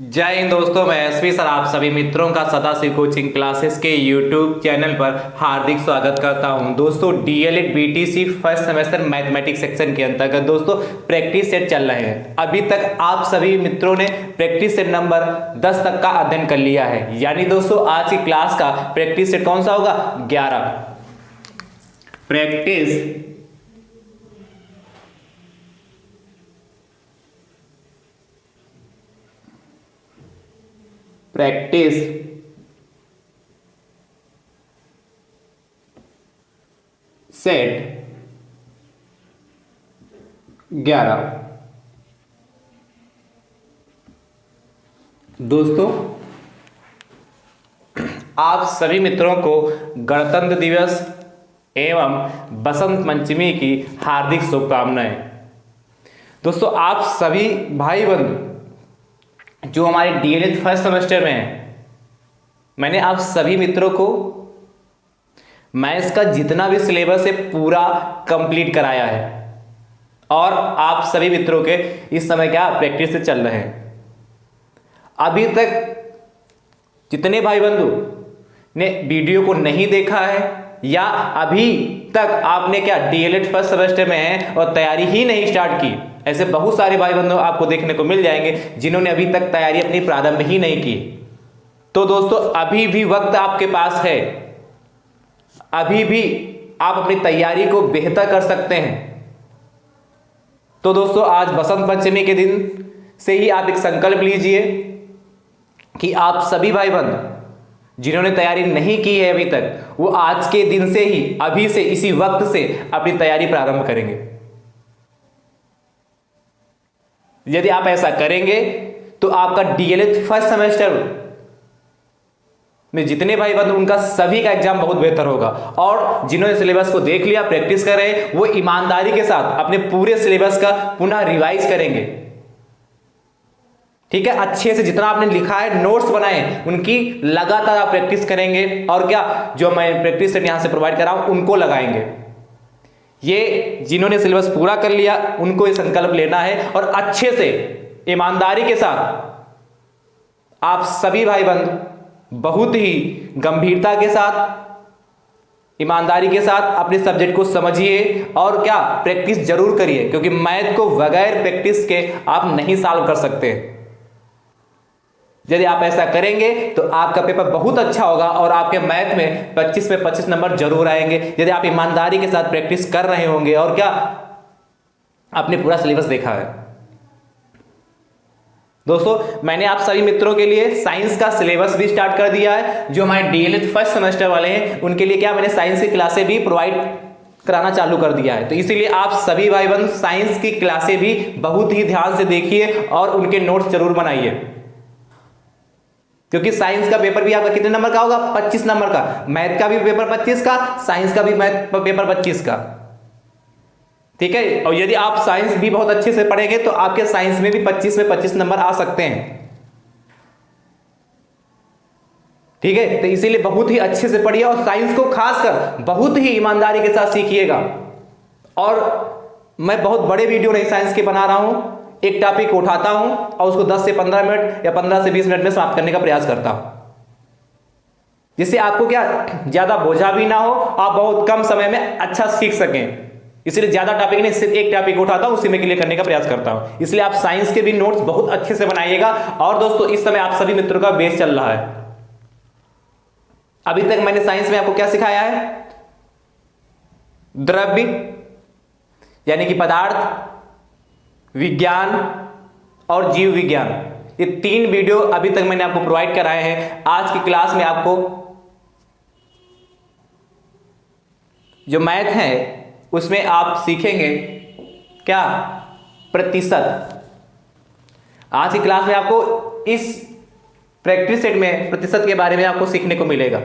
जय हिंद दोस्तों, मैं एसपी सर आप सभी मित्रों का सदाशिव कोचिंग क्लासेस के यूट्यूब चैनल पर हार्दिक स्वागत करता हूं। दोस्तों DElEd BTC first semester mathematics section के अंतर्गत दोस्तों प्रैक्टिस सेट चल रहे हैं। अभी तक आप सभी मित्रों ने प्रैक्टिस सेट नंबर 10 तक का अध्ययन कर लिया है। यानी दोस्तों आज की क्लास का प्रैक्टिस सेट कौन सा होगा? 11। Practice set 11। दोस्तों आप सभी मित्रों को गणतंत्र दिवस एवं बसंत पंचमी की हार्दिक शुभकामनाएं। दोस्तों आप सभी भाई बंधु जो हमारे डीएलएड फर्स्ट सेमेस्टर में हैं, मैंने आप सभी मित्रों को मैथ्स का जितना भी सिलेबस है पूरा कंप्लीट कराया है और आप सभी मित्रों के इस समय क्या प्रैक्टिस से चल रहे हैं। अभी तक जितने भाई बंधु ने वीडियो को नहीं देखा है या अभी तक आपने क्या डीएलएड फर्स्ट सेमेस्टर में है और तैयारी ही नहीं स्टार्ट की, ऐसे बहुत सारे भाई बंधु आपको देखने को मिल जाएंगे जिन्होंने अभी तक तैयारी अपनी प्रारंभ ही नहीं की। तो दोस्तों अभी भी वक्त आपके पास है, अभी भी आप अपनी तैयारी को बेहतर कर सकते हैं। तो दोस्तों आज बसंत पंचमी के दिन से ही आप एक संकल्प लीजिए कि आप सभी भाई बंधु जिन्होंने तैयारी नहीं की है अभी तक, वो आज के दिन से ही, अभी से, इसी वक्त से अपनी तैयारी प्रारंभ करेंगे। यदि आप ऐसा करेंगे तो आपका डीएलएड फर्स्ट सेमेस्टर में जितने भाई बंधु उनका सभी का एग्जाम बहुत बेहतर होगा। और जिन्होंने सिलेबस को देख लिया, प्रैक्टिस कर रहे हैं, वो ईमानदारी के साथ अपने पूरे सिलेबस का पुनः रिवाइज करेंगे। ठीक है, अच्छे से जितना आपने लिखा है, नोट्स बनाए, उनकी लगातार आप प्रैक्टिस करेंगे और क्या जो मैं प्रैक्टिस सेट यहां से प्रोवाइड कर रहा हूं उनको लगाएंगे। ये जिन्होंने सिलेबस पूरा कर लिया उनको ये संकल्प लेना है और अच्छे से ईमानदारी के साथ आप सभी भाई बंधु बहुत ही गंभीरता के साथ, ईमानदारी के साथ अपने सब्जेक्ट को समझिए और क्या प्रैक्टिस जरूर करिए, क्योंकि मैथ को बगैर प्रैक्टिस के आप नहीं सॉल्व कर सकते। यदि आप ऐसा करेंगे तो आपका पेपर बहुत अच्छा होगा और आपके मैथ में 25 में 25 नंबर जरूर आएंगे, यदि आप ईमानदारी के साथ प्रैक्टिस कर रहे होंगे और क्या आपने पूरा सिलेबस देखा है। दोस्तों मैंने आप सभी मित्रों के लिए साइंस का सिलेबस भी स्टार्ट कर दिया है। जो हमारे डीएलएड फर्स्ट सेमेस्टर वाले हैं उनके लिए क्या मैंने साइंस की क्लासें भी प्रोवाइड कराना चालू कर दिया है। तो इसीलिए आप सभी भाई बंधु साइंस की क्लासें भी बहुत ही ध्यान से देखिए और उनके नोट्स जरूर बनाइए, क्योंकि साइंस का पेपर भी आपका कितने नंबर का होगा? 25 नंबर का। मैथ का भी पेपर 25 का, साइंस का भी मैथ पेपर 25 का। ठीक है, और यदि आप साइंस भी बहुत अच्छे से पढ़ेंगे तो आपके साइंस में भी 25 में 25 नंबर आ सकते हैं। ठीक है, तो इसीलिए बहुत ही अच्छे से पढ़िए और साइंस को खासकर बहुत ही ईमानदारी के साथ सीखिएगा। और मैं बहुत बड़े वीडियो नहीं साइंस के बना रहा हूं, एक टॉपिक को उठाता हूं और उसको 10 से 15 मिनट या 15 से 20 मिनट में समाप्त करने का प्रयास करता हूं, जिससे आपको क्या ज्यादा बोझा भी ना हो, आप बहुत कम समय में अच्छा सीख सकें। इसलिए ज्यादा टॉपिक नहीं, सिर्फ एक टॉपिक उठाता हूं, उसी में क्लियर करने का प्रयास करता हूं। इसलिए आप साइंस के भी नोट्स बहुत अच्छे से बनाइएगा। और दोस्तों इस समय आप सभी मित्रों का बेस चल रहा है। अभी तक मैंने साइंस में आपको क्या सिखाया है? द्रव्य यानी कि पदार्थ, विज्ञान और जीव विज्ञान, ये 3 वीडियो अभी तक मैंने आपको प्रोवाइड कराए हैं। आज की क्लास में आपको जो मैथ है उसमें आप सीखेंगे क्या? प्रतिशत। आज की क्लास में आपको इस प्रैक्टिस सेट में प्रतिशत के बारे में आपको सीखने को मिलेगा।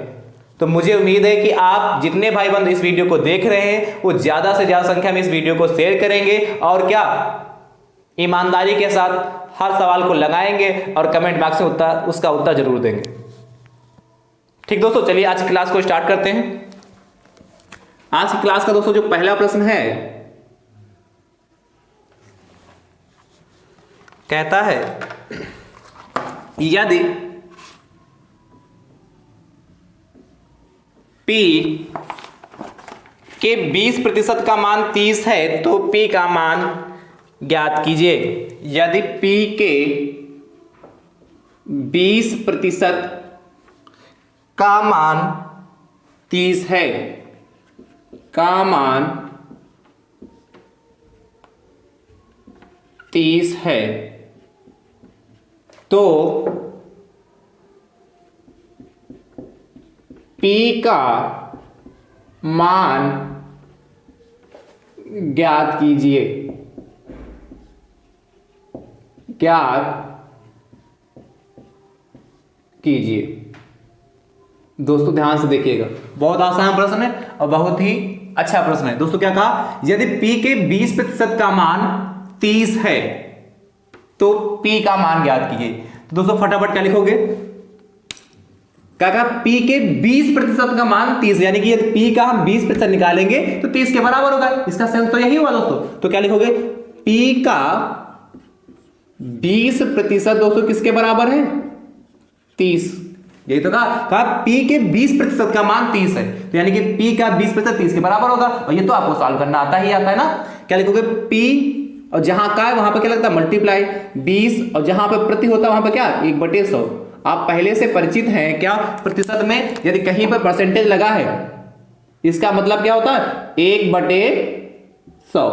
तो मुझे उम्मीद है कि आप जितने भाई बंधु इस वीडियो को देख रहे हैं वो ज्यादा से ज्यादा संख्या में इस वीडियो को शेयर करेंगे और क्या ईमानदारी के साथ हर सवाल को लगाएंगे और कमेंट बॉक्स में उसका उत्तर जरूर देंगे। ठीक दोस्तों, चलिए आज की क्लास को स्टार्ट करते हैं। आज की क्लास का दोस्तों जो पहला प्रश्न है कहता है यदि P के 20% का मान 30 है तो P का मान ज्ञात कीजिए। यदि P के 20% का मान 30 है, का मान 30 है, तो P का मान ज्ञात कीजिए। ज्ञात कीजिए। दोस्तों ध्यान से देखिएगा, बहुत आसान प्रश्न है और बहुत ही अच्छा प्रश्न है। दोस्तों क्या कहा, यदि P के 20% का मान 30 है तो P का मान ज्ञात कीजिए। दोस्तों फटाफट क्या लिखोगे, क्या कहा, P के 20% का मान 30, यानी कि यदि P का हम 20% निकालेंगे तो 30 के बराबर होगा। इसका सेंस तो यही हुआ दोस्तों। तो क्या लिखोगे, P का 20% दोस्तों किसके बराबर है, 30। यही तो कहा P के 20% का मान 30 है, तो यानी कि P का 20% 30 के बराबर होगा। और ये तो आपको सॉल्व करना आता है ना। क्या लिखोगे, P और जहां का है वहां पर क्या लगता है, मल्टीप्लाई 20, और जहां पर प्रति होता है वहां पर क्या, 1/100। आप पहले से परिचित हैं क्या प्रतिशत में, यदि कहीं पर परसेंटेज लगा है इसका मतलब क्या होता है, 1/100।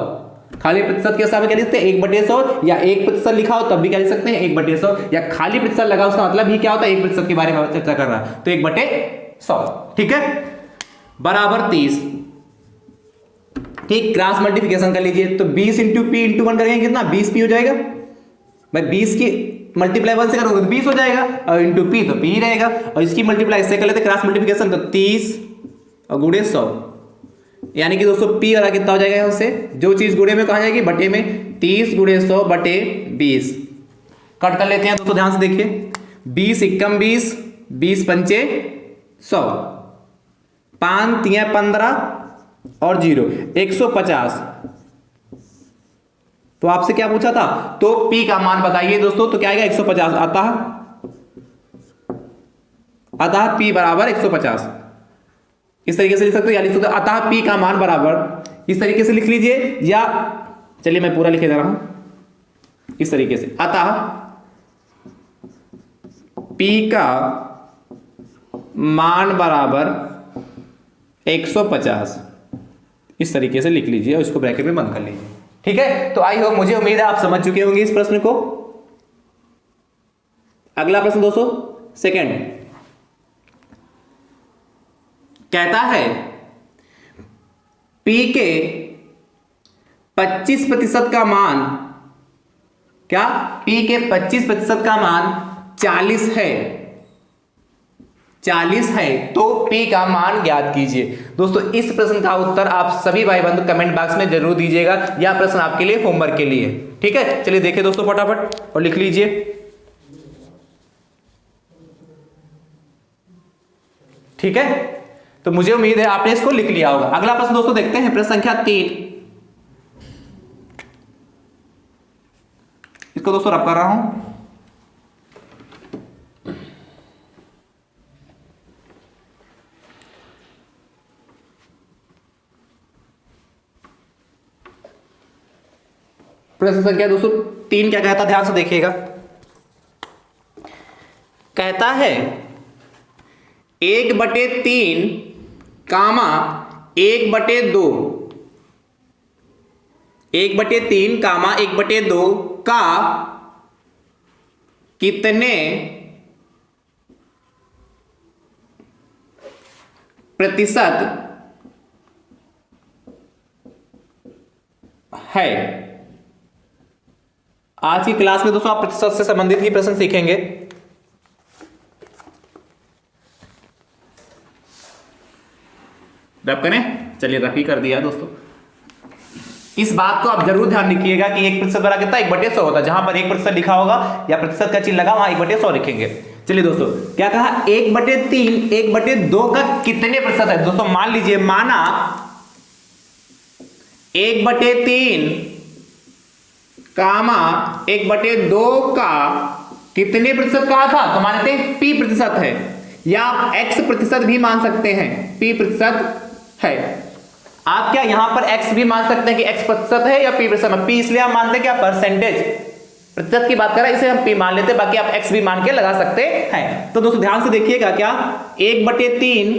खाली प्रतिशत के हिसाब से क्या लिखते हैं, 1/100, या 1% लिखा हो तब भी क्या लिख सकते हैं, 1/100, या खाली प्रतिशत लगा उसका मतलब ही क्या होता है, 1% के बारे में चर्चा कर रहा है, तो 1/100। ठीक है, बराबर 30। ठीक, क्रॉस मल्टीप्लिकेशन कर लीजिए, तो 20 इंटू पी इंटू 1 करेंगे कितना, 20 पी हो जाएगा। भाई 20 की मल्टीप्लाई 1 से करोगे तो 20 हो जाएगा, और इंटू पी तो पी ही रहेगा। और इसकी मल्टीप्लाई इससे कर लेते क्रॉस मल्टीप्लिकेशन, तो 30 और गुणे 100, यानी कि दोस्तों पी वाला कितना हो जाएगा, यहाँ से जो चीज गुणे में कहा जाएगी बटे में, 30 गुणे 100 बटे 20। कट कर लेते हैं दोस्तों, ध्यान से देखिए, 20 एकम 20, 20 पंचे 100, 5 3 15 और 0 150। तो आपसे क्या पूछा था, तो P का मान बताइए दोस्तों, तो क्या आएगा, 150। अतः P बराबर 150। इस तरीके से लिख सकते हो, या लिख सकते हो अतः P का मान बराबर, इस तरीके से लिख लीजिए, या चलिए मैं पूरा लिखे जा रहा हूं इस तरीके से, अतः P का मान बराबर 150। इस तरीके से लिख लीजिए और इसको ब्रैकेट में बंद कर लीजिए। ठीक है, तो आई होप, मुझे उम्मीद है आप समझ चुके होंगे इस प्रश्न को। अगला प्रश्न दोस्तों, सेकंड, कहता है P के 25% का मान, क्या, P के 25% का मान 40 है, 40 है, तो P का मान ज्ञात कीजिए। दोस्तों इस प्रश्न का उत्तर आप सभी भाई बंधु कमेंट बॉक्स में जरूर दीजिएगा, यह प्रश्न आपके लिए होमवर्क के लिए। ठीक है, चलिए देखिए दोस्तों फटाफट और लिख लीजिए। ठीक है, तो मुझे उम्मीद है आपने इसको लिख लिया होगा। अगला प्रश्न दोस्तों देखते हैं, प्रश्न संख्या 3। इसको दोस्तों रब कर रहा हूं। प्रश्न संख्या दोस्तों 3 क्या कहता, ध्यान से देखिएगा। कहता है 1/3 कामा 1/2, 1/3 कामा 1/2 का कितने प्रतिशत है। आज की क्लास में दोस्तों आप प्रतिशत से संबंधित ही प्रश्न सीखेंगे। रब करें, चलिए रफ ही कर दिया दोस्तों। इस बात को आप जरूर ध्यान रखिएगा कि 1% बड़ा कितना, 1/100 होता है। जहां पर 1% लिखा होगा या प्रतिशत का चिन्ह लगा वहां 1/100 लिखेंगे। चलिए दोस्तों क्या कहा, 1/3 1/2 का कितने प्रतिशत है। दोस्तों मान लीजिए, माना 1/3 कामा 1/2 का कितने प्रतिशत कहा था, तो मान लेते हैं p प्रतिशत है, या आप x प्रतिशत भी मान सकते हैं, p प्रतिशत है। आप क्या यहां पर x भी मान सकते हैं कि x प्रतिशत है या p प्रतिशत है। p इसलिए हम मानते हैं क्या, परसेंटेज, प्रतिशत की बात कर रहे हैं, इसे हम p मान लेते हैं, बाकी आप x भी मान के लगा सकते हैं। तो दोस्तों ध्यान से देखिएगा, क्या 1/3,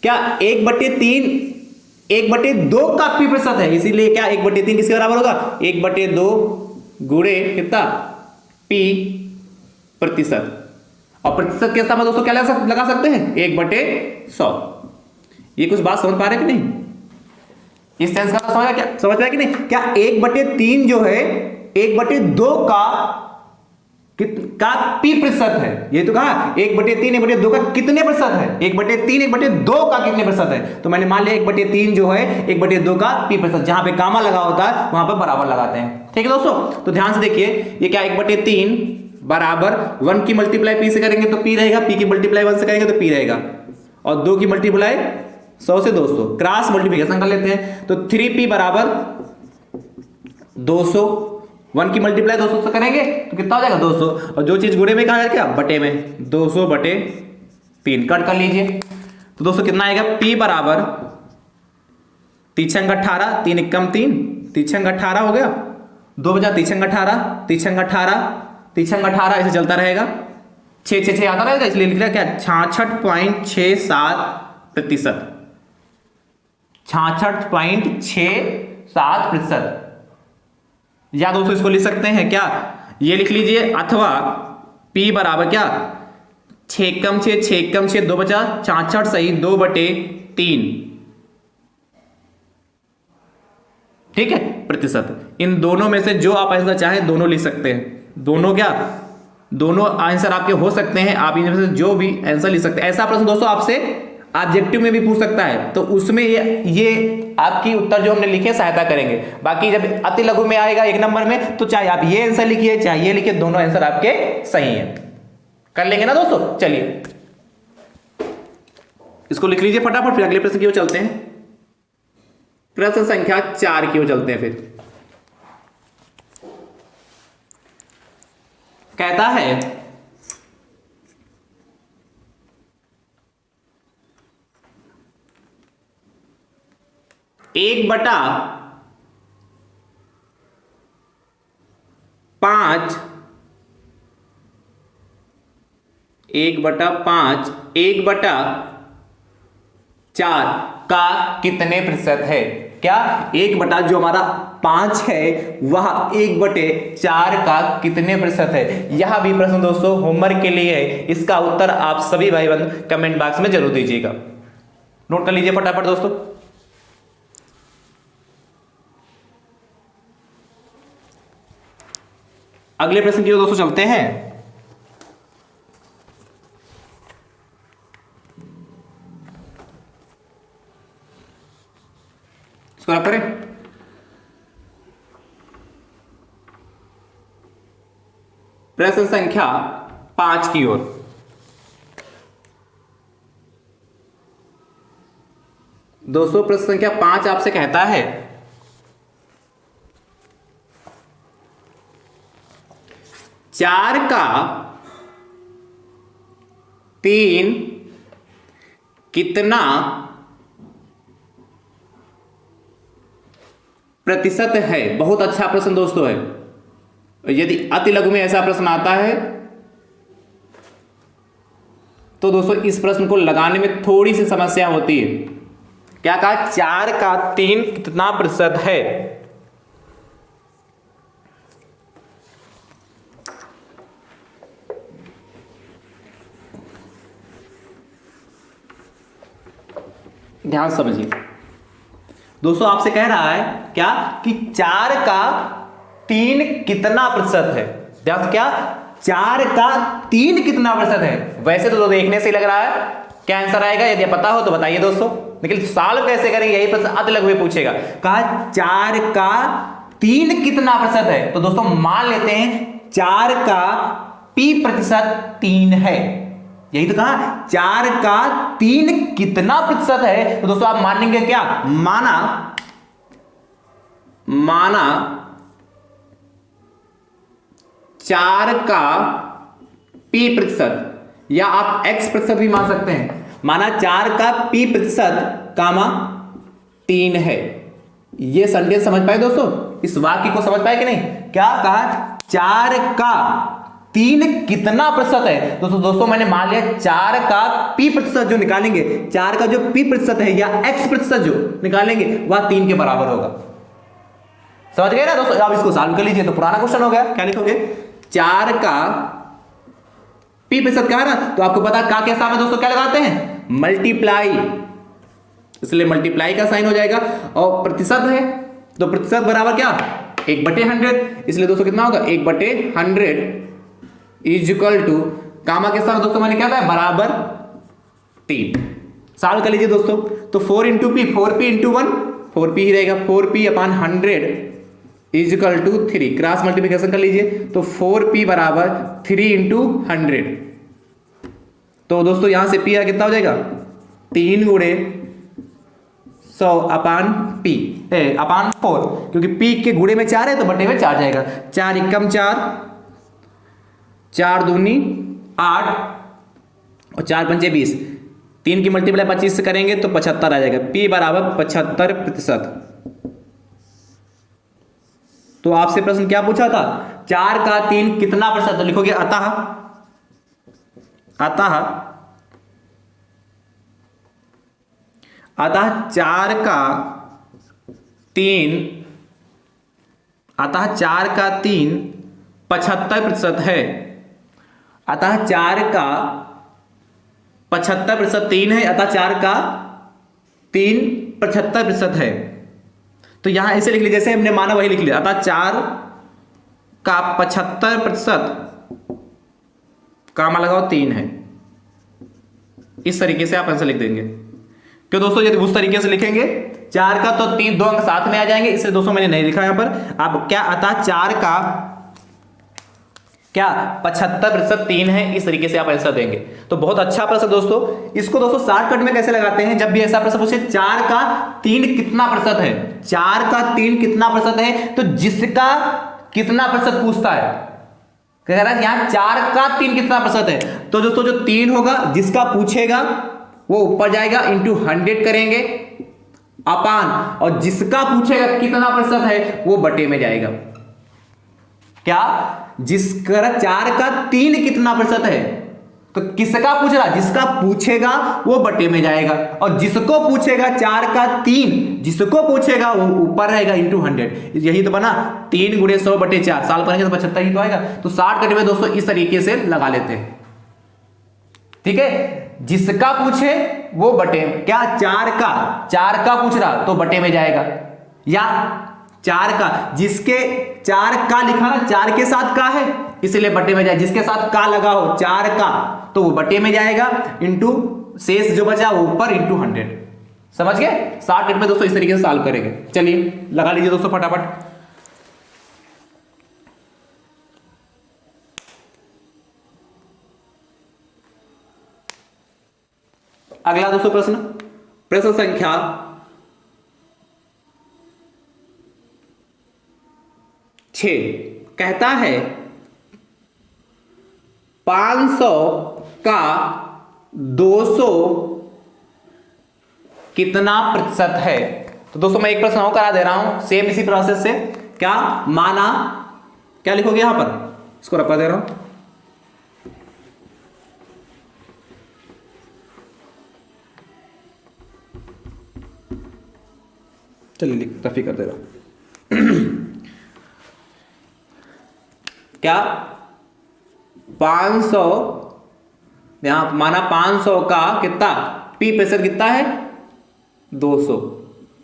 क्या 1/2 का p प्रतिशत है, इसीलिए क्या 1/3 किसके बराबर होगा, 1/2 गुणे कितना, p प्रतिशत। और प्रतिशत के साथ दोस्तों क्या लगा सकते हैं, 1/100। ये कुछ बात समझ पा रहे कि नहीं, इस सेंस का समझ पाया कि नहीं, क्या 1/3 जो है 1/2 का p प्रतिशत है, ये तो कहा 1/3 1/2 का कितने प्रतिशत है, 1/3 1/2 का कितने प्रतिशत है, तो मैंने मान लिया 1/3 जो है 1/2 का p प्रतिशत, जहां पे गामा लगा होता है वहां पर बराबर लगाते हैं। ठीक है दोस्तों, तो ध्यान से देखिए, ये क्या 1/3 बराबर 1 की मल्टीप्लाई p से करेंगे तो p रहेगा, p की मल्टीप्लाई 1 से करेंगे तो p रहेगा, और 2 की मल्टीप्लाई 100 से 200, क्रॉस मल्टीप्लिकेशन कर लेते हैं, तो 3p बराबर 200, 1 की मल्टीप्लाई 200 से करेंगे तो कितना हो जाएगा 200, और जो चीज गुणे में कहा क्या, बटे में, 200/3 कट कर लीजिए। तो दोस्तों कितना आएगा, p बराबर 3 × 18, 3 × 3, 3 × 18 हो गया, 2 बजा 3 × 18, 3 × 18, 3 × 18 ऐसे चलता रहेगा, 6 6 6 आता रहेगा, इसलिए लिख रहा क्या 66.67%, 66.67%। या दोस्तों इसको लिख सकते हैं क्या, ये लिख लीजिए, अथवा p बराबर क्या 6 × 6 6 × 6 2 बचा 66 सही 2/3, ठीक है, प्रतिशत। इन दोनों में से जो आप आंसर चाहें दोनों लिख सकते हैं, दोनों क्या, दोनों आंसर आपके हो सकते हैं, आप इनमें से जो भी आंसर लिख सकते हैं। ऐसा प्रश्न दोस्तों आपसे ऑब्जेक्टिव में भी पूछ सकता है, तो उसमें ये आपकी उत्तर जो हमने लिखे सहायता करेंगे। बाकी जब अति लघु में आएगा 1 नंबर में, तो चाहे आप ये आंसर लिखिए चाहे ये लिखिए, दोनों आंसर आपके सही हैं। कर लेंगे ना दोस्तों, चलिए इसको लिख लीजिए फटाफट, फिर अगले प्रश्न की ओर चलते हैं। प्रश्न संख्या 4 की ओर चलते हैं। फिर कहता है 1/5 1/4 का कितने प्रतिशत है। क्या 1 जो हमारा 5 है वह 1/4 का कितने प्रतिशत है। यह भी प्रश्न दोस्तों होमवर्क के लिए है, इसका उत्तर आप सभी भाई बंद कमेंट बॉक्स में जरूर दीजिएगा। नोट कर लीजिए फटाफट दोस्तों। अगले प्रश्न की ओर दोस्तों चलते हैं। इसको आप करें। प्रश्न संख्या 5 की ओर। दोस्तों प्रश्न संख्या 5 आपसे कहता है 4 का 3 कितना प्रतिशत है। बहुत अच्छा प्रश्न दोस्तों है। यदि अति लघु में ऐसा प्रश्न आता है तो दोस्तों इस प्रश्न को लगाने में थोड़ी सी समस्या होती है। क्या कहा, 4 का 3 कितना प्रतिशत है। ध्यान समझिए दोस्तों, आपसे कह रहा है क्या कि 4 का 3 कितना प्रतिशत है। ध्यान, क्या 4 का 3 कितना प्रतिशत है। वैसे तो देखने से लग रहा है क्या आंसर आएगा, यदि पता हो तो बताइए दोस्तों, लेकिन सॉल्व कैसे करेंगे यही प्रश्न अति लघु में पूछेगा। कहा 4 का 3 कितना प्रतिशत है, तो दोस्तों मान लेते हैं 4 का p प्रतिशत 3 है। यही तो कहा 4 का 3 कितना प्रतिशत है, तो दोस्तों आप मानेंगे क्या, माना 4 का p प्रतिशत, या आप x प्रतिशत भी मान सकते हैं। माना 4 का p प्रतिशत कामा 3 है। ये सेंटेंस समझ पाए दोस्तों? इस वाक्य को समझ पाए कि नहीं? क्या कहा? 4 का 3 कितना प्रतिशत है? दोस्तों मैंने मान लिया 4 का p प्रतिशत जो निकालेंगे, 4 का जो p प्रतिशत है या x प्रतिशत जो निकालेंगे वह 3 के बराबर होगा। समझ गए ना दोस्तों? अब इसको सॉल्व कर लीजिए। तो पुराना क्वेश्चन हो गया, क्या लिखोगे? 4 का p प्रतिशत का है ना, तो आपको पता का के सामने दोस्तों क्या लगाते हैं? मल्टीप्लाई, इसलिए मल्टीप्लाई का साइन हो जाएगा। और प्रतिशत है तो प्रतिशत बराबर क्या? 1/100, इसलिए दोस्तों कितना होगा? 1/100 इज इक्वल टू कामा के साथ दोस्तों मैंने क्या था? बराबर 3। सॉल्व कर लीजिए दोस्तों। तो 4 into P, 4p into 1, 4p ही रहेगा। 4p/100 is equal to 3। Cross multiplication कर लीजिए तो 4p बराबर 3 इंटू 100। तो दोस्तों यहां से p कितना हो जाएगा? 3 गुणे 100/4, क्योंकि p के गुणे में 4 है तो बटे में 4 जाएगा। 4 एकम 4, 4 दूनी 8 और 4 पंचे 20। 3 की मल्टीप्लाई 25 से करेंगे तो 75 आ जाएगा। p बराबर 75%। तो आपसे प्रश्न क्या पूछा था? 4 का 3 कितना प्रतिशत? तो लिखोगे अतः 4 का 3 75% है। अतः 4 का 75% 3 है, अतः 4 का 3 75% है। तो यहां ऐसे लिख लीजिए जैसे हमने माना वही लिख लिया। अतः 4 का 75% कामा लगाओ 3 है। इस तरीके से आप आंसर लिख देंगे। क्यों दोस्तों? यदि उस तरीके से लिखेंगे 4 का तो 3 2 अंक साथ में आ जाएंगे, इसलिए दोस्तों मैंने नहीं लिखा यहां पर। अब क्या? अतः 4 का क्या 75% 3 है। इस तरीके से आप आंसर देंगे। तो बहुत अच्छा प्रश्न दोस्तों। इसको दोस्तों शॉर्टकट में कैसे लगाते हैं? जब भी ऐसा प्रश्न पूछे 4 का 3 कितना प्रतिशत है, 4 का 3 कितना प्रतिशत है, तो जिसका कितना प्रतिशत पूछता है, कह रहा है यहां 4 का 3 कितना प्रतिशत है, तो दोस्तों जो 3 होगा जिसका पूछेगा वो ऊपर जाएगा, इंटू 100 करेंगे अपान, और जिसका पूछेगा कितना प्रतिशत है वो बटे में जाएगा। क्या? जिसका 4 का 3 कितना प्रतिशत है, तो किसका पूछ रहा? जिसका पूछेगा वो बटे में जाएगा, और जिसको पूछेगा 4 का 3 जिसको पूछेगा वो ऊपर रहेगा इंटू 100। यही तो बना 3 गुणे 100/4। साल करेंगे तो 75 ही तो आएगा। तो 60 में दोस्तों इस तरीके से लगा लेते हैं। ठीक है, जिसका पूछे वो बटे, क्या 4 का पूछ रहा तो बटे में जाएगा, या 4 का जिसके 4 का लिखा ना, 4 के साथ का है इसलिए बटे में जाए। जिसके साथ का लगा हो 4 का तो वो बटे में जाएगा, इंटू शेष जो बचा वो ऊपर इंटू 100। समझ गए? 60 में दोस्तों इस तरीके से सॉल्व करेंगे। चलिए लगा लीजिए दोस्तों फटाफट। अगला दोस्तों प्रश्न संख्या 6 कहता है 500 का 200 कितना प्रतिशत है। तो दोस्तों मैं एक प्रश्न और करा दे रहा हूं सेम इसी प्रोसेस से। क्या? माना, क्या लिखोगे यहां पर? इसको रखवा दे रहा हूं। चलिए रफी कर दे रहा हूं। क्या? 500, यहां माना 500 का कितना p प्रतिशत कितना है? 200।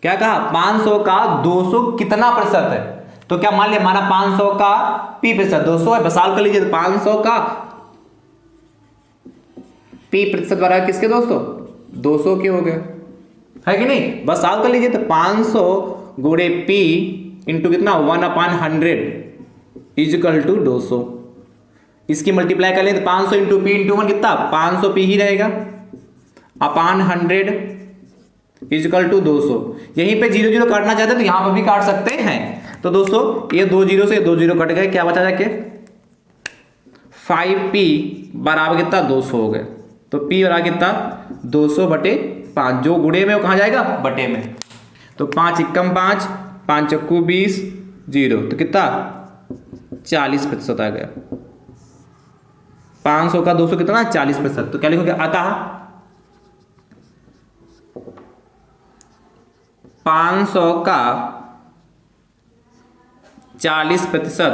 क्या कहा? 500 का 200 कितना प्रतिशत है, तो क्या मान लिया माना 500 का p प्रतिशत 200 है। बसाल कर लीजिए 500 का p प्रतिशत बराबर किसके दोस्तों? 200 के हो गए, है कि नहीं? बस सॉल्व कर लीजिए। तो 500 गुणे p इंटू कितना 1/100 इज इक्वल टू 200। इसकी मल्टीप्लाई कर लें तो 500 इंटू p इंटू 1 कितना 500 p ही रहेगा, अपान 100 इज इक्वल टू 200। यहीं पे 0 0 काटना चाहते तो यहां पर भी काट सकते हैं। तो दोस्तों ये 2 0 से 2 0 कट गए, क्या बचा जाके 5p बराबर कितना 200 हो गए। तो p बराबर कितना 200/5, जो गुणे में वो कहाँ जाएगा बटे में। तो 5 एकम 5, 5 चक्कू 20, 0, तो कितना 40% आ गया। 500 का 200 कितना 40%। तो क्या लिखोगे अतः 500 का 40%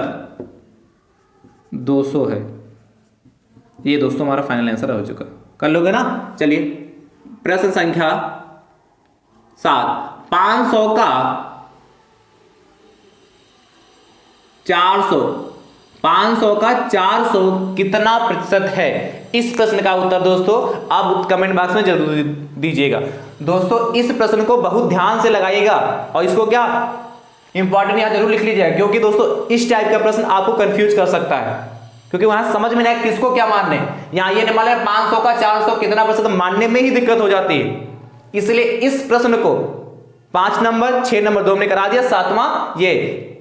200 है। ये दोस्तों हमारा फाइनल आंसर हो चुका। कर लोगे ना। चलिए प्रश्न संख्या 7, 500 का 400, 500 का 400 कितना प्रतिशत है। इस प्रश्न का उत्तर दोस्तों आप कमेंट बॉक्स में जरूर दीजिएगा। दोस्तों इस प्रश्न को बहुत ध्यान से लगाइएगा और इसको क्या इंपॉर्टेंट यहां जरूर लिख लीजिएगा, क्योंकि दोस्तों इस टाइप का प्रश्न आपको कंफ्यूज कर सकता है, क्योंकि वहां समझ में नहीं किसको क्या मानने। यहां ये नहीं मालूम 500 का 400 कितना प्रतिशत मानने में ही दिक्कत हो जाती है। इसलिए इस प्रश्न को 5 नंबर 6 नंबर 2 में करा दिया, 7वां ये।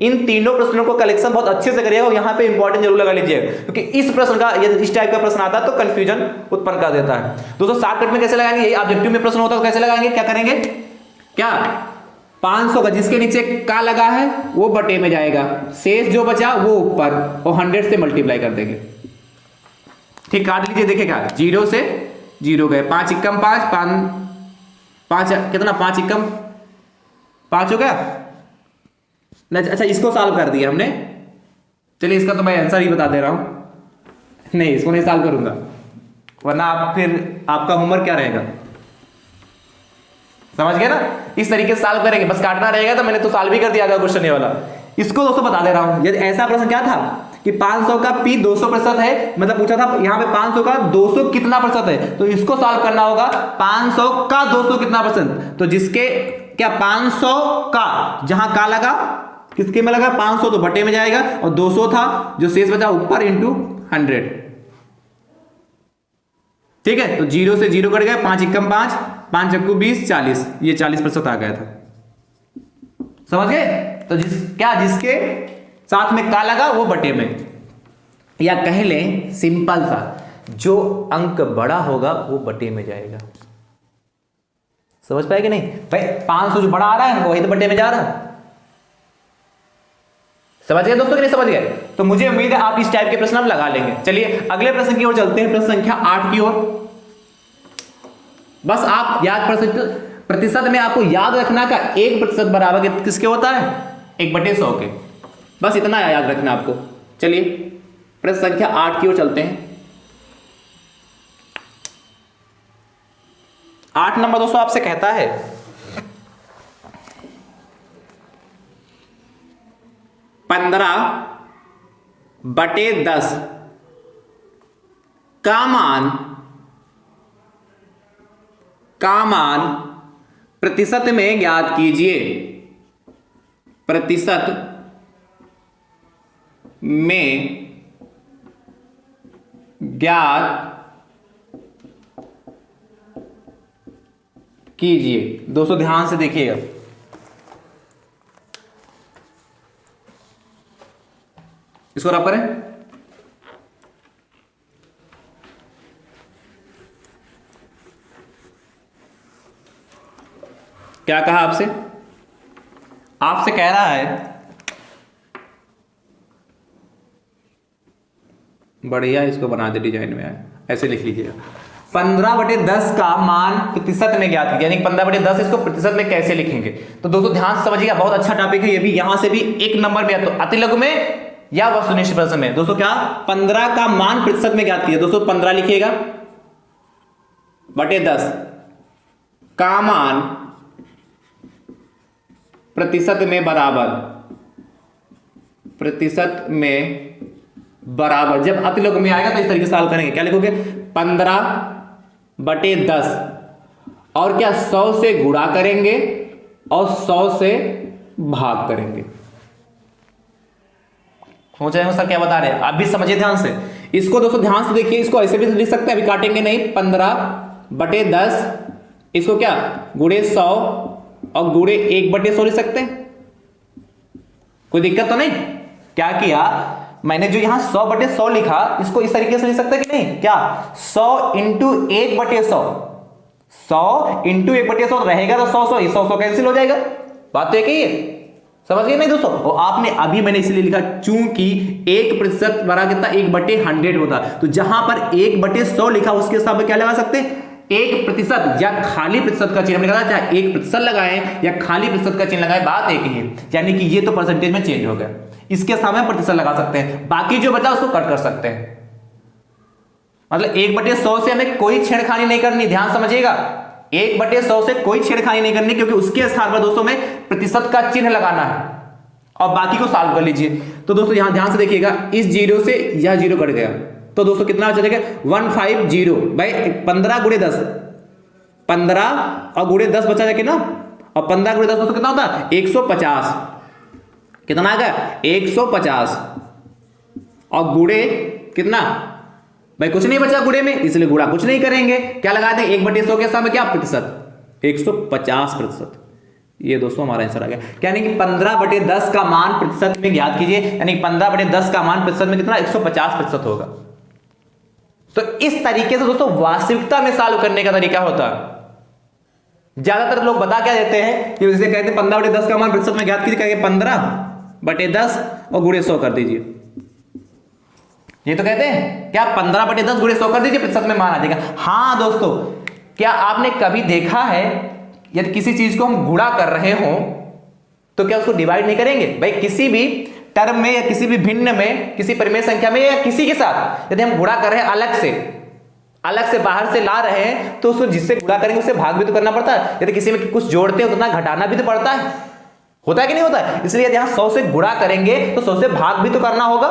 इन तीनों प्रश्नों को कलेक्शन बहुत अच्छे से करिएगा और यहां पे इंपॉर्टेंट जरूर लगा लीजिएगा, क्योंकि इस प्रश्न का यदि इस टाइप का प्रश्न आता है तो कंफ्यूजन उत्पन्न कर देता है। दोस्तों शॉर्टकट में कैसे लगाएंगे, ये ऑब्जेक्टिव में प्रश्न होता है तो कैसे लगाएंगे, क्या करेंगे, क्या 500 का जिसके नीचे का लगा है वो बटे में जाएगा, शेष जो बचा वो ऊपर, और 100 से मल्टीप्लाई कर देंगे। ठीक, काट लीजिए, देखिएगा 0 से 0 गए, 5 एकम 5, 5 कितना 5 एकम 5 हो गया। अच्छा इसको सॉल्व कर दिया हमने। चलिए इसका तो मैं आंसर ही बता दे रहा हूं, नहीं इसको नहीं सॉल्व करूंगा वरना आप फिर आपका होमवर्क क्या रहेगा, समझ गए ना। इस तरीके से सॉल्व करेंगे, बस काटना रहेगा। तो मैंने तो सॉल्व भी कर दिया था क्वेश्चन ये वाला। इसको दोस्तों बता दे रहा हूं, यदि ऐसा प्रश्न क्या था कि 500 का p 200% है, मतलब पूछा था यहां पे 500 का 200 कितना प्रतिशत है, तो इसको सॉल्व करना होगा 500 का 200 कितना %। तो जिसके क्या 500 का जहां का लगा किसके में लगा 500 तो बटे में जाएगा, और 200 था जो शेष बचा ऊपर इंटू 100। ठीक है, तो 0 से 0 कट गया, 5 एकम 5, 5 चक्कू 20, 40, ये 40% आ गया था। समझ गए। तो जिसके साथ में का लगा वो बटे में, या कह लें सिंपल सा जो अंक बड़ा होगा वो बटे में जाएगा। समझ पाए कि नहीं भाई, 500 जो बड़ा आ रहा है वही तो बटे में जा रहा है। समझ गए दोस्तों कि नहीं समझ गए। तो मुझे उम्मीद है आप इस टाइप के प्रश्न आप लगा लेंगे। चलिए अगले प्रश्न की ओर चलते हैं, प्रश्न संख्या 8 की ओर। बस आप याद प्रतिशत में आपको याद रखना का 1% बराबर किसके होता है 1/100 के, बस इतना याद रखना आपको। चलिए प्रश्न संख्या 8 की ओर चलते हैं। 8 नंबर दोस्तों आपसे कहता है 15/10 का मान प्रतिशत में ज्ञात कीजिए। प्रतिशत में ज्ञात कीजिए। दोस्तों ध्यान से देखिएगा, इसको रब करें। क्या कहा आपसे कह रहा है बढ़िया, इसको बना दे डिजाइन में ऐसे लिख लीजिएगा 15/10 का मान प्रतिशत में ज्ञात कीजिए, यानी 15/10 इसको प्रतिशत में कैसे लिखेंगे। तो दोस्तों ध्यान से समझिएगा, बहुत अच्छा टॉपिक है ये भी। यहां से भी 1 नंबर में, तो अतिलघु में या वस्तुनिष्ठ प्रश्न में दोस्तों क्या 15 का मान प्रतिशत में ज्ञात कीजिए। दोस्तों 15 लिखिएगा बटे 10 का मान प्रतिशत में बराबर जब अतिलघु में आएगा तो इस तरीके से सॉल्व करेंगे। क्या लिखोगे 15/10 और क्या 100 से गुणा करेंगे और 100 से भाग करेंगे। सोच रहे हो सर क्या बता रहे हैं, आप भी समझिए ध्यान से इसको। दोस्तों ध्यान से देखिए, इसको ऐसे भी लिख सकते हैं, अभी काटेंगे नहीं। 15/10 इसको क्या गुणे 100 और गुणे 1/100 लिख सकते हैं, कोई दिक्कत तो नहीं। क्या किया मैंने जो यहाँ 100/100 लिखा, इसको इस तरीके से लिख सकते कि नहीं, क्या 100 इंटू 1/100, 100 इंटू 1/100 रहेगा तो 100 100 कैंसिल हो जाएगा। बात तो एक ही है, समझ गए नहीं दोस्तों। और आपने अभी मैंने इसलिए लिखा चूंकि 1% बड़ा कितना 1/100 होता, तो जहां पर 1/100 लिखा उसके हिसाब में क्या लगा सकते हैं, 1% या खाली प्रतिशत का चिन्ह लगाना, चाहे 1% लगाएं या खाली प्रतिशत का चिन्ह लगाएं, बात एक ही है। यानी कि ये तो परसेंटेज में चेंज हो गया, इसके सामने प्रतिशत लगा सकते हैं, बाकी जो बचा उसको कट कर सकते हैं। मतलब 1/100 से हमें कोई छेड़खानी नहीं करनी, ध्यान समझिएगा, 1/100 से कोई छेड़खानी नहीं करनी, क्योंकि उसके स्थान पर दोस्तों में प्रतिशत का चिन्ह लगाना है और बाकी को सॉल्व कर लीजिए। तो दोस्तों यहां ध्यान से देखिएगा, इस 0 से यह 0 कट गया, तो दोस्तों कितना बचा जाएगा 150 भाई 15 गुणे 10, 15 और गुणे 10 बचा जाएगा ना, और 15 गुणे 10 दोस्तों कितना होता है 150, कितना आ गया 150, और गुणे कितना भाई कुछ नहीं बचा गुणे में, इसलिए गुणा कुछ नहीं करेंगे, क्या लगाते हैं 1/100 के साथ में क्या प्रतिशत 150%। ये दोस्तों हमारा आंसर आ गया, यानी कि 15/10 का मान प्रतिशत में ज्ञात कीजिए, यानी 15/10 का मान प्रतिशत में कितना 150% होगा। तो इस तरीके से दोस्तों वास्तविकता में सॉल्व करने का तरीका होता है। ज्यादातर लोग बता क्या देते हैं कि जैसे कहते हैं 15/10 का मान प्रतिशत में ज्ञात कीजिए, कहेंगे 15/10 और गुणे 100 कर दीजिए, ये तो कहते हैं क्या 15/10 गुणे 100 कर दीजिए प्रतिशत में मान आ जाएगा। हाँ दोस्तों, क्या आपने कभी देखा है यदि किसी चीज को हम गुणा कर रहे हो तो क्या उसको डिवाइड नहीं करेंगे भाई, किसी भी टर्म में या किसी भी भिन्न में, किसी परिमेय संख्या में या किसी के साथ यदि हम गुणा कर रहे हैं अलग से बाहर से ला रहे हैं, तो उसको जिससे गुणा करेंगे उससे भाग भी तो करना पड़ता है। यदि किसी में कुछ जोड़ते हैं तो उतना घटाना भी तो पड़ता है, होता है कि नहीं होता है। इसलिए यदि यहां 100 से गुणा करेंगे तो 100 से भाग भी तो करना होगा,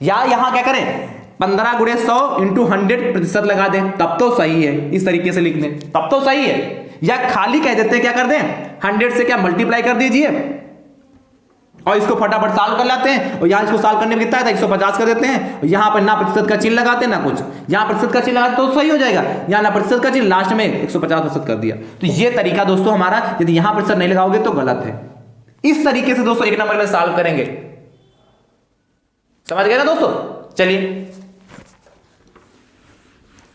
या यहां क्या करें 15 गुणे 100 इंटू 100 प्रतिशत लगा दें, तब तो सही है, इस तरीके से लिख दें तब तो सही है। या खाली कह देते हैं क्या कर दें 100 से क्या मल्टीप्लाई कर दीजिए और इसको फटाफट सॉल्व कर लाते हैं, और यहां इसको सॉल्व करने में कितना है 150 कर देते हैं, यहां पर ना प्रतिशत का चिन्ह लगाते हैं ना कुछ, यहां प्रतिशत का चिन्ह लगाते तो सही हो जाएगा, यहां ना प्रतिशत का चिन्ह, लास्ट में 150% कर दिया। तो ये तरीका दोस्तों हमारा, यदि यहां प्रतिशत नहीं लगाओगे तो गलत है। इस तरीके से दोस्तों 1 नंबर में सॉल्व करेंगे, समझ गए ना दोस्तों। चलिए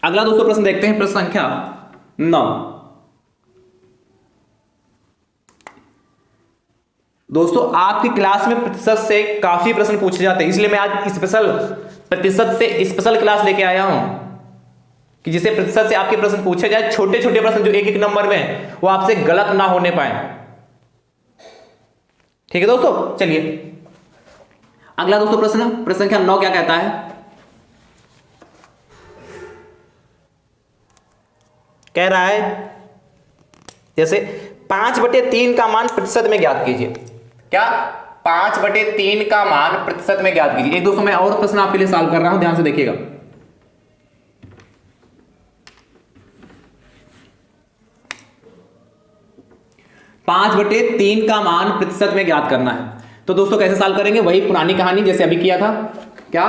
अगला दोस्तों प्रश्न देखते हैं, प्रश्न संख्या 9। दोस्तों आपकी क्लास में प्रतिशत से काफी प्रश्न पूछे जाते हैं, इसलिए मैं आज स्पेशल प्रतिशत से स्पेशल क्लास लेके आया हूं कि जिसे प्रतिशत से आपके प्रश्न पूछे जाए, छोटे छोटे प्रश्न जो 1-1 नंबर में हैं वो आपसे गलत ना होने पाए। ठीक है दोस्तों, चलिए अगला दोस्तों प्रश्न संख्या 9 क्या कहता है, कह रहा है जैसे 5/3 का मान प्रतिशत में ज्ञात कीजिए। क्या 5/3 का मान प्रतिशत में ज्ञात कीजिए। एक दोस्तों मैं और प्रश्न आपके लिए सॉल्व कर रहा हूं, ध्यान से देखिएगा। 5/3 का मान प्रतिशत में ज्ञात करना है, तो दोस्तों कैसे सॉल्व करेंगे, वही पुरानी कहानी जैसे अभी किया था। क्या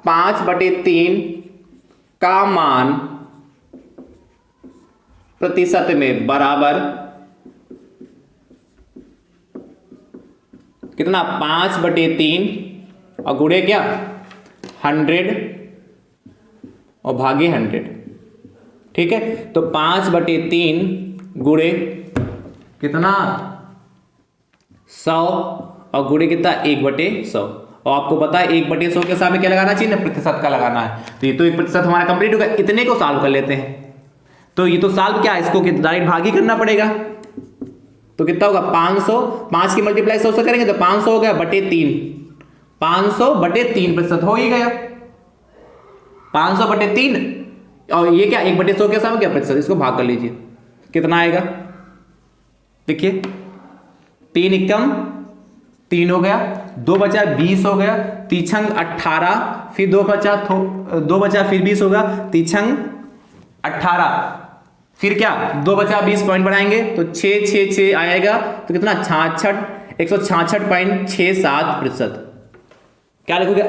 5/3 का मान प्रतिशत में बराबर कितना 5/3 और गुणे क्या 100 और भागे 100। ठीक है, तो 5/3 गुणे कितना 100 और गुणे कितना 1/100, और आपको पता है 1/100 के सामने क्या लगाना चाहिए, प्रतिशत का लगाना है। तो ये तो 1% हमारा कंप्लीट होगा, इतने को सॉल्व कर लेते हैं। तो ये तो सॉल्व क्या है, इसको डायरेक्ट भाग ही करना पड़ेगा, तो कितना होगा 500, 5 की मल्टीप्लाई 100 से करेंगे तो 500 हो गया बटे 3, 500/3 प्रतिशत हो ही गया 500/3, और ये क्या 1/100 के सामने क्या प्रतिशत, इसको भाग कर लीजिए कितना आएगा, देखिए 3 एकम 3 हो गया, 2 बचा 20 हो गया, 3 छंग 18, फिर 2 बचा फिर 20 होगा, 3 छंग 18, फिर क्या 2 बचा 20 पॉइंट बढ़ाएंगे तो 6 आएगा, तो कितना 166.67%। क्या लिखोगे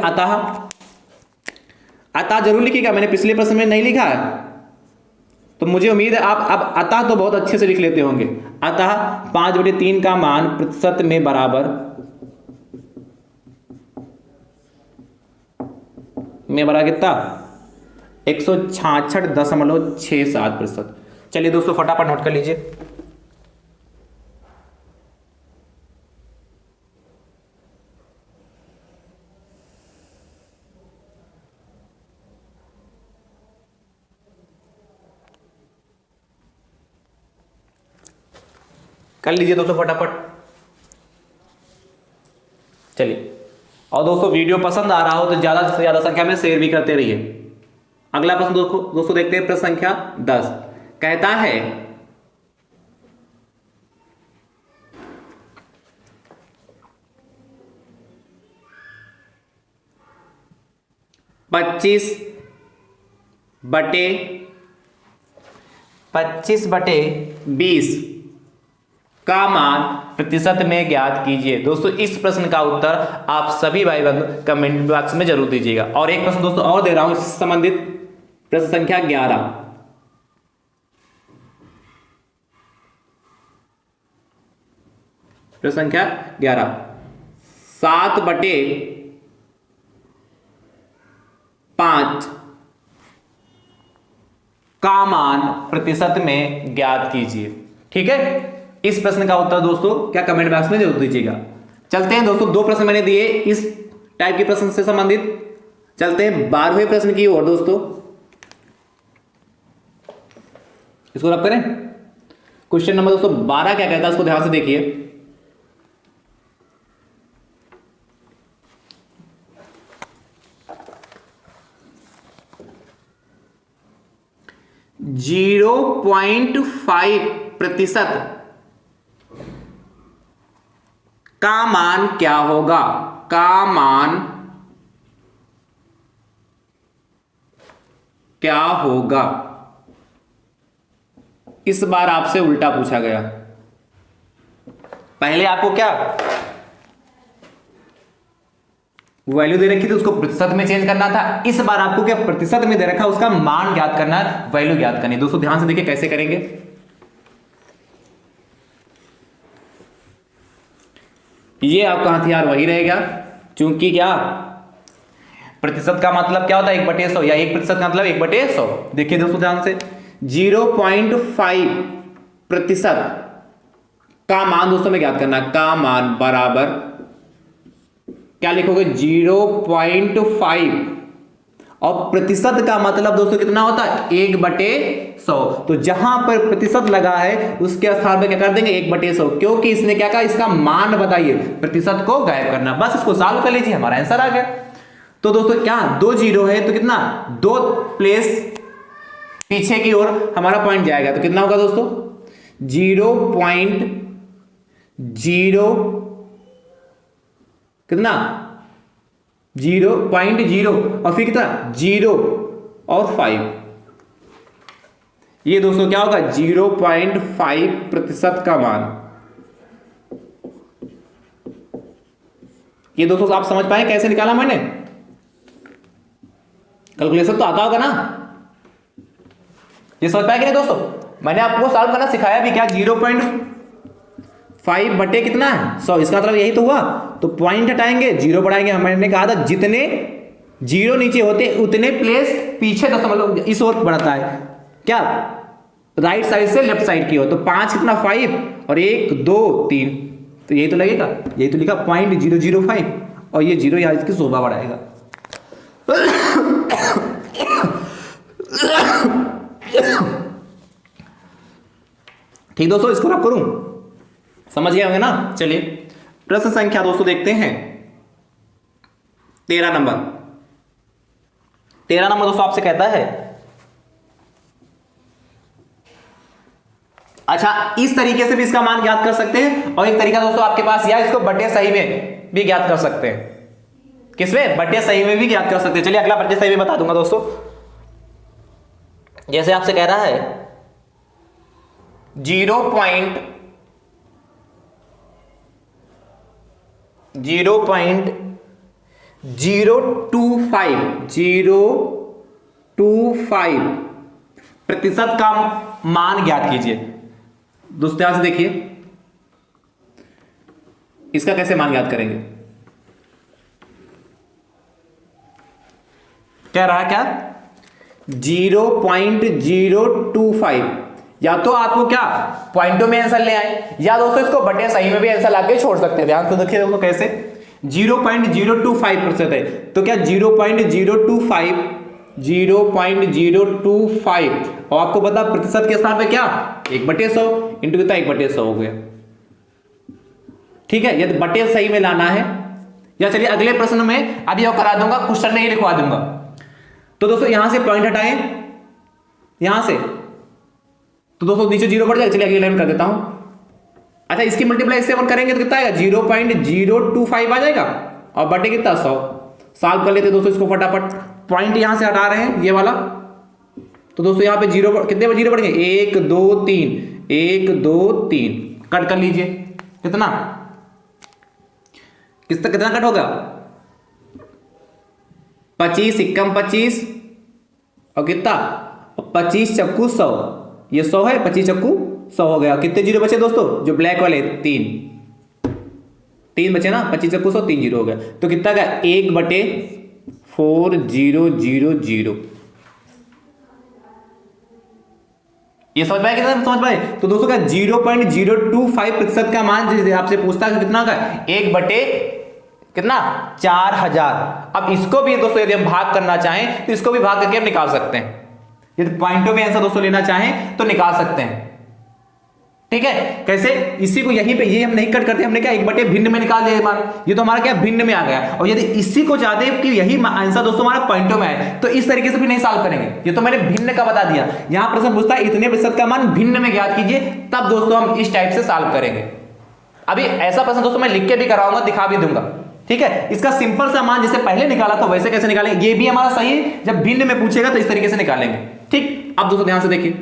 अतः जरूर लिखिएगा, मैंने पिछले प्रश्न में नहीं लिखा है, तो मुझे उम्मीद है आप अब अतः तो बहुत अच्छे से लिख लेते होंगे। अतः 5/3 का मान प्रतिशत में बराबर में बड़ा कितना 166.67%। चलिए दोस्तों फटाफट नोट कर लीजिए। कर लीजिए दोस्तों फटाफट। चलिए, और दोस्तों वीडियो पसंद आ रहा हो तो ज्यादा से ज्यादा संख्या में शेयर भी करते रहिए। अगला प्रश्न दोस्तों देखते हैं। प्रश्न संख्या 10 कहता है 25/20 का मान प्रतिशत में ज्ञात कीजिए। दोस्तों इस प्रश्न का उत्तर आप सभी भाई बंधु कमेंट बॉक्स में जरूर दीजिएगा। और एक प्रश्न दोस्तों और दे रहा हूं इससे संबंधित, प्रश्न संख्या 11। प्रश्न संख्या 11 7/5 का मान प्रतिशत में ज्ञात कीजिए। ठीक है, इस प्रश्न का उत्तर दोस्तों क्या कमेंट बॉक्स में जरूर दीजिएगा। चलते हैं दोस्तों, 2 प्रश्न मैंने दिए इस टाइप के प्रश्न से संबंधित। चलते हैं 12वें प्रश्न की ओर दोस्तों। इसको रब करें। क्वेश्चन नंबर दोस्तों 12 क्या कहता है उसको ध्यान से देखिए। जीरो 0.5% का मान क्या होगा? का मान क्या होगा? इस बार आपसे उल्टा पूछा गया। पहले आपको क्या वैल्यू दे रखी थी, उसको प्रतिशत में चेंज करना था। इस बार आपको क्या प्रतिशत में दे रखा है, उसका मान ज्ञात करना है, वैल्यू ज्ञात करनी है। दोस्तों ध्यान से देखिए कैसे करेंगे। ये आपका हथियार वही रहेगा, क्योंकि क्या प्रतिशत का मतलब क्या होता है 1/100, या 1% का मतलब 1/100। देखिए दोस्तों ध्यान से, 0.5% का मान दोस्तों में ज्ञात करना है। का मान बराबर क्या लिखोगे 0.5, और प्रतिशत का मतलब दोस्तों कितना होता है 1/100। तो जहां पर प्रतिशत लगा है उसके स्थान पर क्या कर देंगे 1/100, क्योंकि इसने क्या कहा इसका मान बताइए, प्रतिशत को गायब करना। बस इसको सॉल्व कर लीजिए, हमारा आंसर आ गया। तो दोस्तों क्या 2 जीरो है तो कितना 2 प्लेस पीछे की ओर हमारा पॉइंट जाएगा, तो कितना होगा दोस्तों 0.0 कितना 0.0 और फिर कितना 0 और 5। ये दोस्तों क्या होगा 0.5% का मान। ये दोस्तों आप समझ पाए कैसे निकाला मैंने? कैलकुलेशन तो आता होगा ना? ये समझ पाए कि नहीं दोस्तों? मैंने आपको सॉल्व करना सिखाया भी क्या, 0.5 बटे कितना है 100, इसका मतलब यही तो हुआ। तो पॉइंट हटाएंगे, जीरो बढ़ाएंगे। मैंने कहा था जितने जीरो नीचे होते उतने प्लेस पीछे दशमलव इस ओर बढ़ता है, क्या राइट साइड से लेफ्ट साइड की ओर। तो 5 कितना 5 और 1 2 3, तो यही तो लगेगा, यही तो लिखा 0.005, और ये जीरो यहाँ इसकी शोभा बढ़ाएगा। ठीक दोस्तों, इसको रब करूं, समझ गए होंगे ना? चलिए प्रश्न संख्या दोस्तों देखते हैं 13 नंबर। 13 नंबर दोस्तों आपसे कहता है, अच्छा इस तरीके से भी इसका मान ज्ञात कर सकते हैं, और एक तरीका दोस्तों आपके पास, या इसको बटे सही में भी ज्ञात कर सकते हैं। किसमें? बटे सही में भी ज्ञात कर सकते हैं। चलिए अगला बटे सही में बता दूंगा दोस्तों। जैसे आपसे कह रहा है 0.025 प्रतिशत का मान ज्ञात कीजिए। दोस्तों ध्यान से देखिए, इसका कैसे मान ज्ञात करेंगे। कह रहा है क्या 0.025। या तो आपको क्या पॉइंटों में आंसर ले आए, या दोस्तों इसको बटे सही में भी आंसर लाके छोड़ सकते हैं। ध्यान से देखिए दोस्तों कैसे 0.025% है, तो क्या 0.025 और आपको पता प्रतिशत के स्थान पे क्या 1/100 इंटू कितना 1/100 हो गया। ठीक है, यदि बटे सही में लाना है, या चलिए अगले प्रश्न में अभी और करा दूंगा, क्वेश्चन में ही लिखवा दूंगा। तो दोस्तों यहां से पॉइंट हटाएं, यहां से, तो दोस्तों नीचे 0 बढ़ जाएगा। चलिए अगली लाइन कर देता हूं। अच्छा, इसकी मल्टीप्लाई इससे अपन करेंगे तो कितना आएगा 0.025 आ जाएगा, और बटे कितना 100। सॉल्व कर लेते हैं दोस्तों इसको फटाफट। पॉइंट यहां से हटा रहे हैं ये वाला, तो दोस्तों यहां पे जीरो कितने जीरो बढ़ गए 1 2 3 1 2 3 कट कर लीजिए। कितना कितना कट होगा 25 एकम 25 और कितना 25 चक्कू 100, ये 100 है, 25 चक्कू 100 हो गया। कितने जीरो बचे दोस्तों जो ब्लैक वाले 3 बचे ना, 25 चक्कू 100 3 जीरो हो गया। तो कितना का 1/4000। ये समझ पाए कितना समझ पाए। तो दोस्तों का 0.025% का मान जिस आपसे पूछता है कितना का 1/, कितना 4000। अब इसको भी दोस्तों यदि हम भाग करना चाहें तो इसको भी भाग करके हम निकाल सकते हैं। यदि पॉइंटों में आंसर दोस्तों लेना चाहें तो निकाल सकते हैं। ठीक है, कैसे, इसी को यहीं पे ये हम नहीं कट करते, हमने क्या 1/, भिन्न में निकाल दिया मान, ये तो हमारा क्या भिन्न में आ गया। और यदि इसी को चाहते हैं कि यही आंसर दोस्तों हमारा पॉइंटों में आए तो इस तरीके से भी नहीं सॉल्व करेंगे। ये तो मैंने भिन्न का बता दिया, यहां प्रश्न पूछता है इतने प्रतिशत का मान भिन्न में ज्ञात कीजिए, तब दोस्तों हम इस टाइप से सॉल्व करेंगे। अभी ऐसा प्रश्न दोस्तों मैं लिख के भी कराऊंगा, दिखा भी दूंगा। ठीक है, इसका सिंपल सा मान जैसे पहले निकाला था वैसे कैसे निकालेंगे, ये भी हमारा सही है। जब भिन्न में पूछेगा तो इस तरीके से निकालेंगे। ठीक, अब दोस्तों ध्यान से देखिए,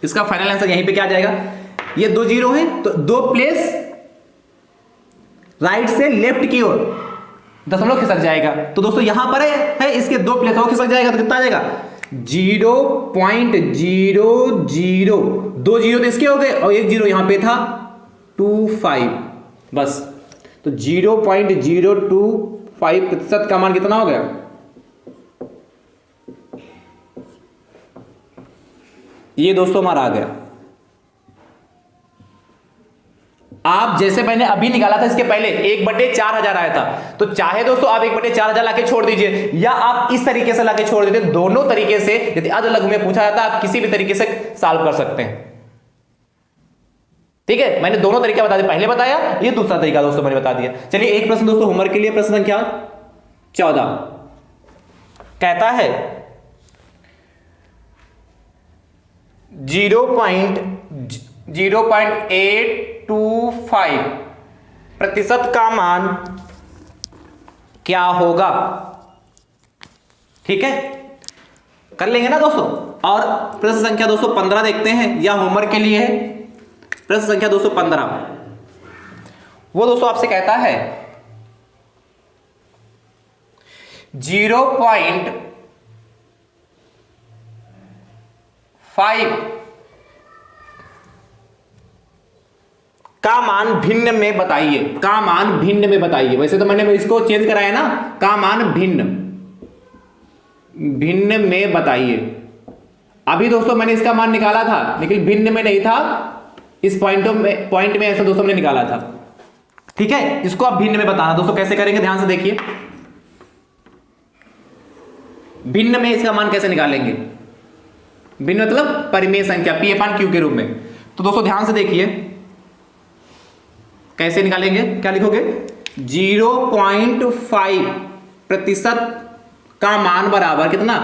इसका फाइनल आंसर यहीं पे क्या आ जाएगा, ये 2 जीरो है तो 2 प्लेस राइट से लेफ्ट की ओर दशमलव खिसक जाएगा। तो दोस्तों यहां पर है इसके 2 प्लेस और खिसक जाएगा तो कितना आ जाएगा 0.00। 2 जीरो तो इसके हो गए और 1 जीरो यहां पे था 25 बस। तो 0.025% का मान कितना हो गया, ये दोस्तों हमारा आ गया। आप जैसे मैंने अभी निकाला था इसके पहले 1/4000 आया था, तो चाहे दोस्तों आप 1/4000 लाके छोड़ दीजिए, या आप इस तरीके से लाके छोड़ देते। दोनों तरीके से यदि अध लघु में पूछा जाता आप किसी भी तरीके से सॉल्व कर सकते हैं। ठीक है, मैंने दोनों तरीका बता दिया, पहले बताया, ये दूसरा तरीका दोस्तों मैंने बता दिया। चलिए एक प्रश्न दोस्तों होमवर्क के लिए, प्रश्न संख्या 14 कहता है 0.825% का मान क्या होगा। ठीक है, कर लेंगे ना दोस्तों। और प्रश्न संख्या 215 देखते हैं, या होमवर्क के लिए है प्रश्न संख्या 215। वो दोस्तों आपसे कहता है 0.5 का मान भिन्न में बताइए। का मान भिन्न में बताइए, वैसे तो मैंने इसको चेंज कराया ना, का मान भिन्न में बताइए। अभी दोस्तों मैंने इसका मान निकाला था लेकिन भिन्न में नहीं था, इस पॉइंट में ऐसा दोस्तों हमने निकाला था। ठीक है, इसको आप भिन्न में बताना दोस्तों। कैसे करेंगे ध्यान से देखिए, भिन्न में इसका मान कैसे निकालेंगे, भिन्न मतलब परिमेय संख्या P/Q के रूप में। तो दोस्तों ध्यान से देखिए कैसे निकालेंगे, क्या लिखोगे 0.5% का मान बराबर कितना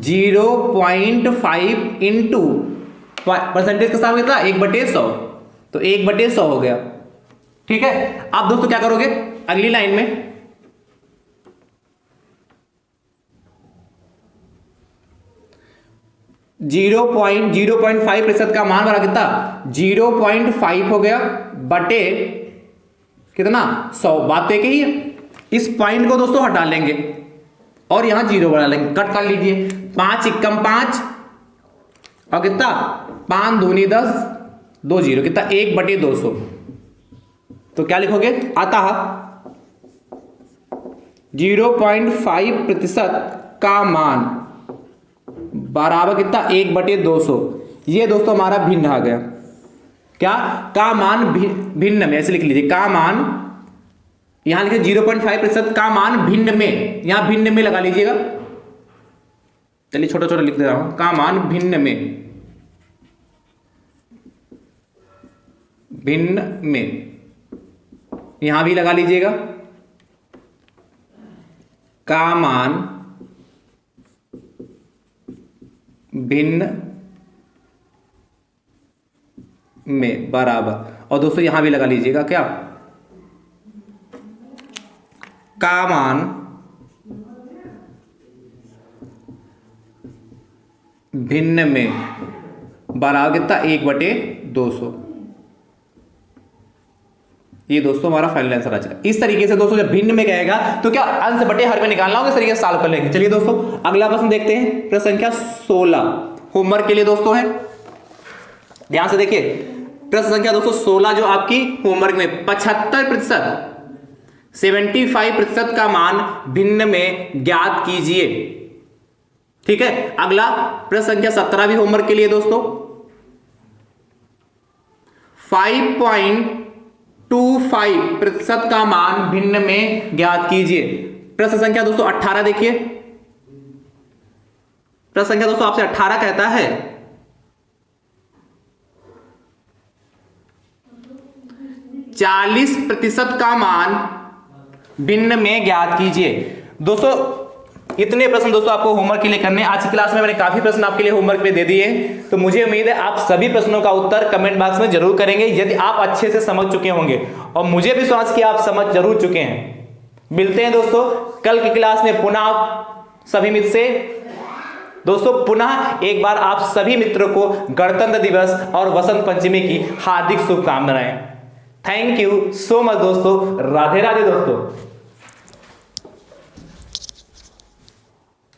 0.5 इंटू परसेंटेज का साथ कितना 1/100, तो 1/100 हो गया। ठीक है, आप दोस्तों क्या करोगे अगली लाइन में 0.05% का मान बड़ा कितना 0.5 हो गया बटे कितना 100। बात तो एक ही है। इस पॉइंट को दोस्तों हटा लेंगे और यहां 0 बढ़ा लेंगे, कट कर लीजिए। 5 एकम 5 और कितना 5 दूनी 10 2 जीरो कितना 1/200। तो क्या लिखोगे आता 0.5% का मान बराबर कितना 1/200। ये दोस्तों हमारा भिन्न आ गया। क्या? का मान भिन्न में, ऐसे लिख लीजिए का मान, यहां लिखे 0.5% का मान भिन्न में, यहां भिन्न में लगा लीजिएगा। चलिए छोटा छोटा लिख दे रहा हूं, का मान भिन्न में, भिन्न में, यहां भी लगा लीजिएगा का मान भिन्न में बराबर, और दोस्तों यहां भी लगा लीजिएगा क्या, का मान भिन्न में बराबर कितना 1/200। ये दोस्तों हमारा फाइनल आंसर आ जाएगा। इस तरीके से दोस्तों जब भिन्न में कहेगा तो क्या अंश बटे हर में निकालना होगा, इस तरीके से सॉल्व कर लेंगे। चलिए दोस्तों अगला प्रश्न देखते हैं, प्रश्न संख्या 16 होमवर्क के लिए दोस्तों है, ध्यान से देखिए। प्रश्न संख्या दोस्तों 16 जो आपकी होमवर्क में 75%, 75% का मान भिन्न में ज्ञात कीजिए। ठीक है, अगला प्रश्न संख्या 17 भी होमवर्क के लिए दोस्तों, 5.25% का मान भिन्न में ज्ञात कीजिए। प्रश्न संख्या दोस्तों 18 देखिए, प्रश्न संख्या दोस्तों आपसे 18 कहता है 40% का मान भिन्न में ज्ञात कीजिए। दोस्तों इतने प्रश्न दोस्तों आपको होमवर्क के लिए करने। आज की क्लास में मैंने काफी प्रश्न आपके लिए होमवर्क में दे दिए, तो मुझे उम्मीद है आप सभी प्रश्नों का उत्तर कमेंट बॉक्स में जरूर करेंगे यदि आप अच्छे से समझ चुके होंगे, और मुझे भी विश्वास कि आप समझ जरूर चुके हैं। मिलते हैं दोस्तों कल की क्लास में पुनः सभी मित्र से। दोस्तों पुनः एक बार आप सभी मित्रों को गणतंत्र दिवस और वसंत पंचमी की हार्दिक शुभकामनाएं। थैंक यू सो मच दोस्तों, राधे राधे दोस्तों।